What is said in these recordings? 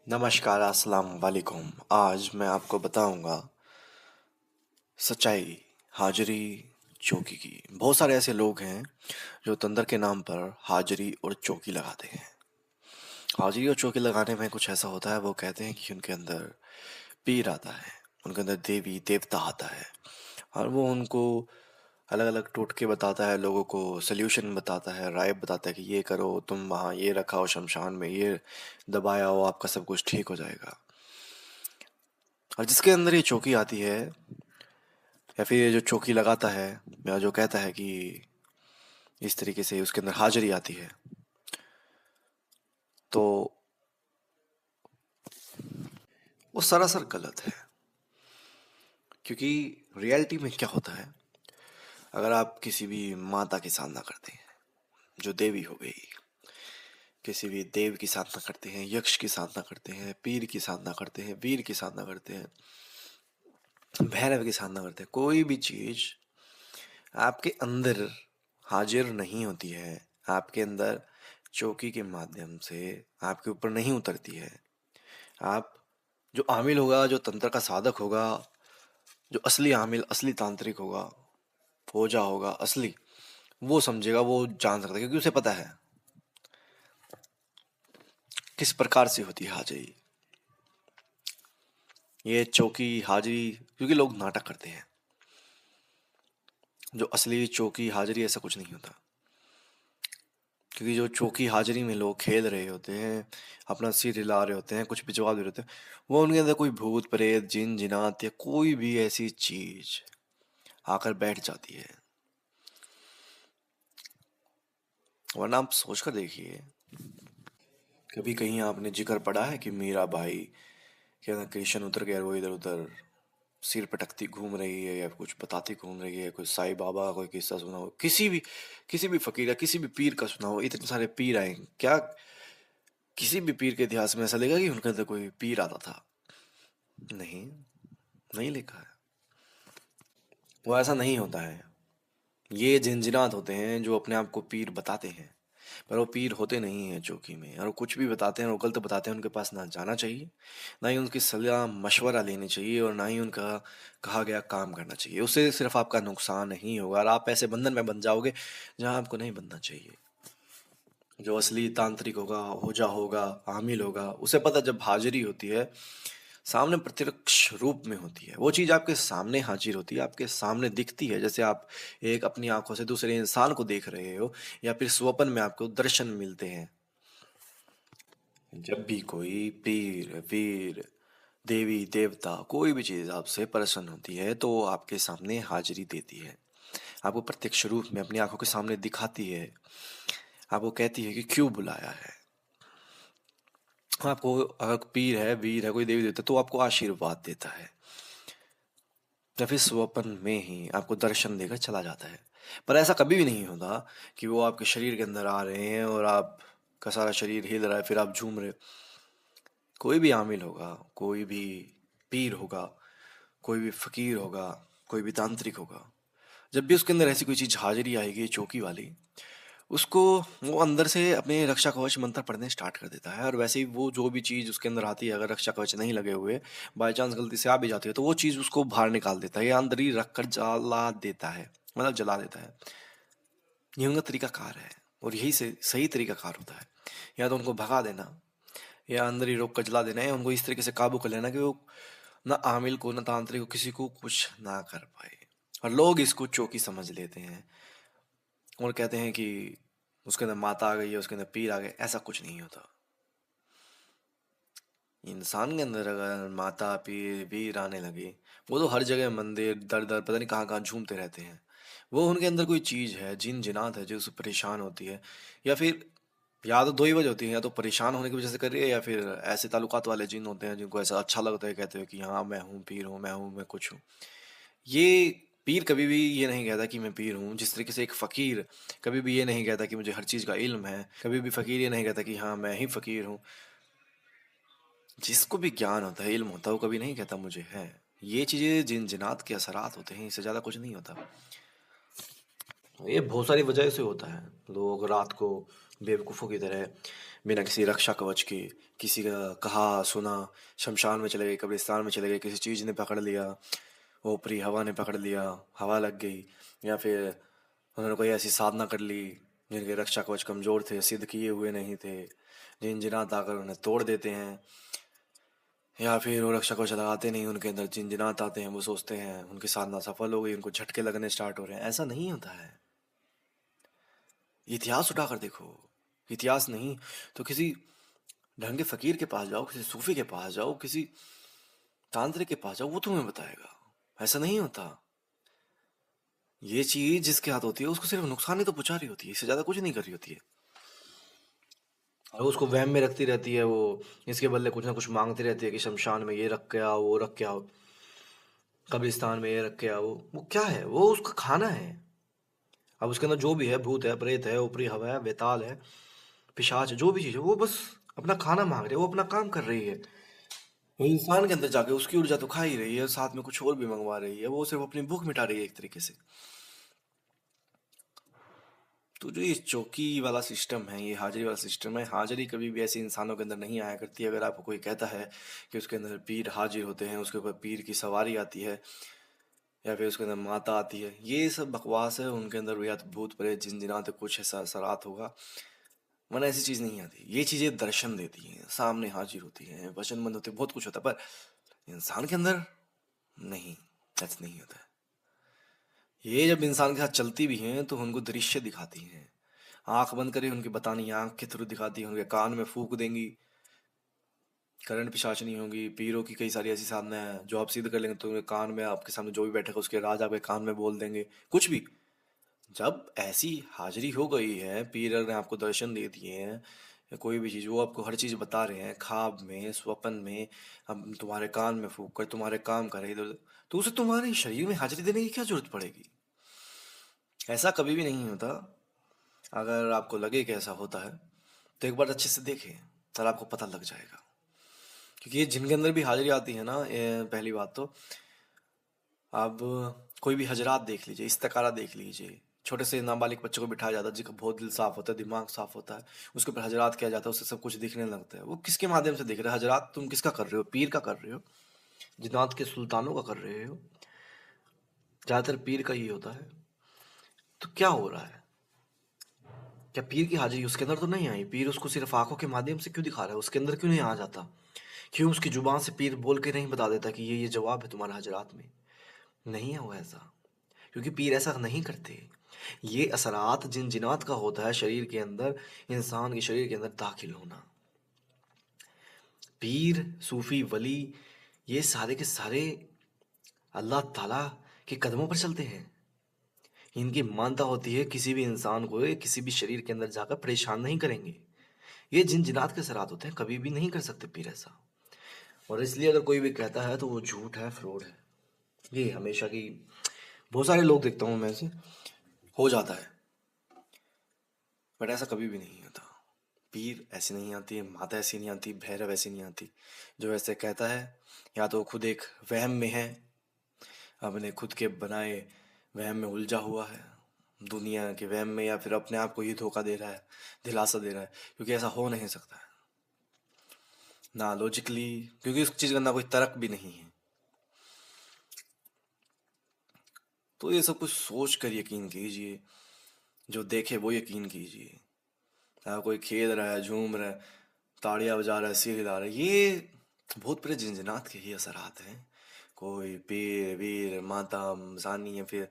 नमस्कार, अस्सलाम वालेकुम। आज मैं आपको बताऊंगा सच्चाई, हाजिरी, चौकी की। बहुत सारे ऐसे लोग हैं जो तंदर के नाम पर हाजिरी और चौकी लगाते हैं। हाजिरी और चौकी लगाने में कुछ ऐसा होता है, वो कहते हैं कि उनके अंदर पीर आता है, उनके अंदर देवी देवता आता है और वो उनको अलग अलग टोटके बताता है, लोगों को सल्यूशन बताता है, राय बताता है कि ये करो, तुम वहाँ ये रखा हो, शमशान में ये दबाया हो, आपका सब कुछ ठीक हो जाएगा। और जिसके अंदर ये चौकी आती है या फिर ये जो चौकी लगाता है या जो कहता है कि इस तरीके से उसके अंदर हाजिरी आती है, तो वो सरासर गलत है। क्योंकि रियलिटी में क्या होता है, अगर आप किसी भी माता की साधना करते हैं, जो देवी हो गई, किसी भी देव की साधना करते हैं, यक्ष की साधना करते हैं, पीर की साधना करते हैं, वीर की साधना करते हैं, भैरव की साधना करते हैं, कोई भी चीज आपके अंदर हाजिर नहीं होती है, आपके अंदर चौकी के माध्यम से आपके ऊपर नहीं उतरती है। आप जो आमिल होगा, जो तंत्र का साधक होगा, जो असली आमिल, असली तांत्रिक होगा, खोजा होगा असली, वो समझेगा, वो जान सकता है, क्योंकि उसे पता है किस प्रकार से होती है हाजिरी। ये चौकी हाजिरी, क्योंकि लोग नाटक करते हैं, जो असली चौकी हाजिरी ऐसा कुछ नहीं होता। क्योंकि जो चौकी हाजिरी में लोग खेल रहे होते हैं, अपना सिर हिला रहे होते हैं, कुछ भी जवाब दे रहे होते हैं, वो उनके अंदर कोई भूत प्रेत जिन जिनात या कोई भी ऐसी चीज आकर बैठ जाती है। वरना आप सोच कर देखिए, कभी कहीं आपने जिक्र पढ़ा है कि मीरा भाई के अंदर कृष्ण उतर गया और वो इधर उधर सिर पटकती घूम रही है या कुछ बताती घूम रही है? कोई साईं बाबा का कोई किस्सा सुना हो, किसी भी फकीर या किसी भी पीर का सुना हो? इतने सारे पीर आए, क्या किसी भी पीर के इतिहास में ऐसा लिखा कि उनके अंदर कोई पीर आता था? नहीं, नहीं लिखा है। वो ऐसा नहीं होता है। ये जिनजिनात होते हैं जो अपने आप को पीर बताते हैं, पर वो पीर होते नहीं हैं चौकी में। और वो कुछ भी बताते हैं और गलत बताते हैं, उनके पास ना जाना चाहिए, ना ही उनकी सलाह मशवरा लेनी चाहिए, और ना ही उनका कहा गया काम करना चाहिए। उससे सिर्फ आपका नुकसान ही होगा और आप ऐसे बंधन में बन जाओगे जहां आपको नहीं बनना चाहिए। जो असली तांत्रिक होगा, होजा होगा, आमिल होगा, उसे पता जब हाजिरी होती है, सामने प्रत्यक्ष रूप में होती है, वो चीज आपके सामने हाजिर होती है, आपके सामने दिखती है, जैसे आप एक अपनी आंखों से दूसरे इंसान को देख रहे हो या फिर स्वप्न में आपको दर्शन मिलते हैं। जब भी कोई पीर वीर, देवी देवता, कोई भी चीज आपसे प्रसन्न होती है तो वो आपके सामने हाजिरी देती है, आपको प्रत्यक्ष रूप में अपनी आंखों के सामने दिखाती है, आपको कहती है कि क्यों बुलाया है। आपको अगर पीर है, वीर है, कोई देवी देवता, तो आपको आशीर्वाद देता है या फिर स्वप्न में ही आपको दर्शन देकर चला जाता है। पर ऐसा कभी भी नहीं होता कि वो आपके शरीर के अंदर आ रहे हैं और आपका सारा शरीर हिल रहा है, फिर आप झूम रहे हो। कोई भी आमिल होगा, कोई भी पीर होगा, कोई भी फकीर होगा, कोई भी तांत्रिक होगा, जब भी उसके अंदर ऐसी कोई चीज हाजिरी आएगी चौकी वाली, उसको वो अंदर से अपने रक्षा कवच मंत्र पढ़ने स्टार्ट कर देता है। और वैसे ही वो जो भी चीज उसके अंदर आती है, अगर रक्षा कवच नहीं लगे हुए, बाय चांस गलती से आ भी जाती है, तो वो चीज उसको बाहर निकाल देता है या अंदर ही रख कर जला देता है, मतलब जला देता है। ये उनका तरीका कार है, और यही से सही तरीका कार होता है। या तो उनको भगा देना, या अंदर ही रोक कर जला देना, या उनको इस तरीके से काबू कर लेना कि वो ना आमिल को, ना तांत्रिक को, किसी को कुछ ना कर पाए। और लोग इसको चौकी समझ लेते हैं और कहते हैं कि उसके अंदर माता आ गई है, उसके अंदर पीर आ गए। ऐसा कुछ नहीं होता। इंसान के अंदर अगर माता पीर वीर आने लगे, वो तो हर जगह मंदिर दर दर पता नहीं कहाँ कहाँ झूमते रहते हैं। वो उनके अंदर कोई चीज है, जिन जिनात है, जो उससे परेशान होती है। या फिर या तो दो ही वजह होती है, या तो परेशान होने की वजह से कर रही है, या फिर ऐसे ताल्लुकात वाले जिन होते हैं जिनको ऐसा अच्छा लगता है, कहते हैं कि हाँ मैं हूँ, पीर हूँ, मैं हूँ, मैं कुछ हूँ। ये पीर कभी भी ये नहीं कहता कि मैं पीर हूँ। जिस तरीके से एक फकीर कभी भी ये नहीं कहता कि मुझे हर चीज़ का इल्म है, कभी भी फकीर ये नहीं कहता कि हाँ मैं ही फकीर हूँ। जिसको भी ज्ञान होता है, इल्म होता है, वो कभी नहीं कहता मुझे है। ये चीज़ें जिन जिनात के असरात होते हैं, इससे ज़्यादा कुछ नहीं होता। ये बहुत सारी वजह से होता है। लोग रात को बेवकूफ़ों की तरह बिना किसी रक्षा कवच के, किसी का कहा सुना, शमशान में चले गए, कब्रिस्तान में चले गए, किसी चीज़ ने पकड़ लिया, ऊपरी हवा ने पकड़ लिया, हवा लग गई, या फिर उन्होंने कोई ऐसी साधना कर ली जिनके रक्षा कवच कमज़ोर थे, सिद्ध किए हुए नहीं थे, जिन जिनात आकर उन्हें तोड़ देते हैं, या फिर वो रक्षा कवच लगाते नहीं, उनके अंदर जिन जिनात आते हैं, वो सोचते हैं उनकी साधना सफल हो गई, उनको झटके लगने स्टार्ट हो रहे हैं। ऐसा नहीं होता है। इतिहास उठाकर देखो, इतिहास नहीं तो किसी ढंग के फकीर के पास जाओ, किसी सूफी के पास जाओ, किसी तांत्रिक के पास जाओ, वो तुम्हें बताएगा। ऐसा नहीं होता। ये चीज जिसके हाथ होती है उसको सिर्फ नुकसान ही तो पहुंचा रही होती है, इससे ज्यादा कुछ नहीं कर रही होती है। और उसको वहम में रखती रहती है, वो इसके बदले कुछ ना कुछ मांगती रहती है कि शमशान में ये रख के आओ, वो रख के आओ, कब्रिस्तान में ये रख के आओ। वो क्या है? वो उसका खाना है। अब उसके अंदर जो भी है, भूत है, प्रेत है, ऊपरी हवा है, बेताल है, पिशाच है, जो भी चीज है, वो बस अपना खाना मांग रही है, वो अपना काम कर रही है। वो इंसान के अंदर जाके उसकी ऊर्जा तो खा ही रही है, साथ में कुछ और भी मंगवा रही है, वो सिर्फ अपनी भूख मिटा रही है एक तरीके से। तो जो ये चौकी वाला सिस्टम है, ये हाजिरी वाला सिस्टम है, हाजिरी कभी भी ऐसे इंसानों के अंदर नहीं आया करती है। अगर आपको कोई कहता है कि उसके अंदर पीर हाजिर होते हैं, उसके ऊपर पीर की सवारी आती है, या फिर उसके अंदर माता आती है, ये सब बकवास है। उनके अंदर या तो भूत प्रेत जिन जिनाते कुछ ऐसा असरात होगा, वरना ऐसी चीज नहीं आती। ये चीजें दर्शन देती हैं, सामने हाजिर होती हैं, वचनबंद होते हैं, बहुत कुछ होता है, पर इंसान के अंदर नहीं, ऐसा नहीं होता है। ये जब इंसान के साथ चलती भी हैं तो उनको दृश्य दिखाती हैं, आंख बंद करी उनकी बतानी आंख के थ्रू दिखाती है, उनके कान में फूक देंगी, करंट पिशाचनी होगी। पीरों की कई सारी ऐसी साधना है जो आप सिद्ध कर लेंगे तो उनके कान में, आपके सामने जो भी बैठेगा उसके राज आपके कान में बोल देंगे कुछ भी। जब ऐसी हाजिरी हो गई है, पीर ने आपको दर्शन दे दिए हैं, या कोई भी चीज़, वो आपको हर चीज़ बता रहे हैं, ख्वाब में, स्वप्न में, हम तुम्हारे कान में फूक कर तुम्हारे काम करे इधर उधर, तो उसे तुम्हारे शरीर में हाजिरी देने की क्या जरूरत पड़ेगी? ऐसा कभी भी नहीं होता। अगर आपको लगे कि ऐसा होता है तो एक बार अच्छे से देखें, तब आपको पता लग जाएगा। क्योंकि ये जिनके अंदर भी हाजिरी आती है ना, पहली बात तो आप कोई भी हजरात देख लीजिए, इस्तेकारा देख लीजिए, छोटे से नाबालिग बच्चों को बिठाया जाता है जिसका बहुत दिल साफ होता है, दिमाग साफ होता है, उसके ऊपर हजरात किया जाता है, उससे सब कुछ दिखने लगता है। वो किसके माध्यम से दिख रहा है? हजरात तुम किसका कर रहे हो? पीर का कर रहे हो, जिन्नात के सुल्तानों का कर रहे हो। ज्यादातर पीर का ही होता है। तो क्या हो रहा है? क्या पीर की हाजिरी उसके अंदर तो नहीं आई? पीर उसको सिर्फ आंखों के माध्यम से क्यों दिखा रहा है? उसके अंदर क्यों नहीं आ जाता? क्यों उसकी जुबान से पीर बोल के नहीं बता देता कि ये जवाब है तुम्हारे हजरात में? नहीं है वो ऐसा, क्योंकि पीर ऐसा नहीं करते। ये असरात जिन जिनात का होता है शरीर के अंदर, इंसान के शरीर के अंदर दाखिल होना। पीर, सूफी, वली, ये सारे के सारे अल्लाह ताला के कदमों पर चलते हैं। इनकी मानता होती है किसी भी इंसान को ये किसी भी शरीर के अंदर जाकर परेशान नहीं करेंगे। ये जिन जिनात के असरात होते हैं, कभी भी नहीं कर सकते पीर ऐसा। और इसलिए अगर कोई भी कहता है तो वो झूठ है, फ्रॉड है। ये हमेशा की बहुत सारे लोग देखता हूँ मैं ऐसे, हो जाता है, बट ऐसा कभी भी नहीं होता। पीर ऐसी नहीं आती, माता ऐसी नहीं आती, भैरव ऐसी नहीं आती। जो ऐसे कहता है, या तो खुद एक वहम में है, अपने खुद के बनाए वहम में उलझा हुआ है, दुनिया के वहम में, या फिर अपने आप को ही धोखा दे रहा है, दिलासा दे रहा है। क्योंकि ऐसा हो नहीं सकता है ना लॉजिकली, क्योंकि उस चीज़ का ना कोई तर्क भी नहीं है। तो ये सब कुछ सोच कर यकीन कीजिए, जो देखे वो यकीन कीजिए। कोई खेल रहा है, झूम रहा है, ताड़ियां बजा रहा है, सिर हिला रहा है, ये भूत प्रेत जिनजिनात के ही असरात हैं। कोई पीर वीर माता मसानी या फिर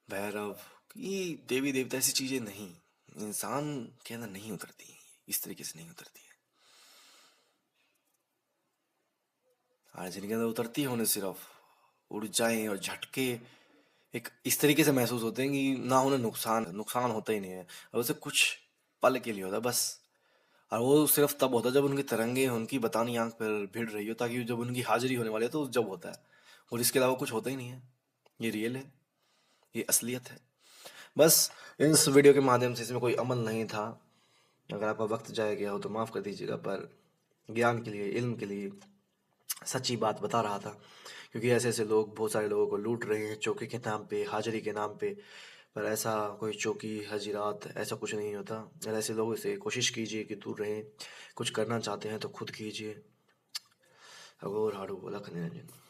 भैरव, ये देवी देवता ऐसी चीजें नहीं, इंसान के अंदर नहीं उतरती हैं, इस तरीके से नहीं उतरती है। और जिनके अंदर उतरती है उन्हें सिर्फ ऊर्जाएं और झटके एक इस तरीके से महसूस होते हैं कि ना उन्हें नुकसान नुकसान होता ही नहीं है, और उसे कुछ पल के लिए होता है बस। और वो सिर्फ तब होता है जब उनकी तरंगे उनकी बतानी आंख पर भिड़ रही हो, ताकि जब उनकी हाजिरी होने वाली है तो जब होता है, और इसके अलावा कुछ होता ही नहीं है। ये रियल है, ये असलियत है। बस इस वीडियो के माध्यम से इसमें कोई अमल नहीं था। अगर आपका वक्त जाया गया हो तो माफ़ कर दीजिएगा, पर ज्ञान के लिए, इल्म के लिए सच्ची बात बता रहा था। क्योंकि ऐसे ऐसे लोग बहुत सारे लोगों को लूट रहे हैं, चौके के नाम पे, हाजिरी के नाम पे, पर ऐसा कोई चौकी हजीरात ऐसा कुछ नहीं होता। और ऐसे लोगों से कोशिश कीजिए कि दूर रहें। कुछ करना चाहते हैं तो खुद कीजिए। अगोर हाड़ू बोला खनिरंजन।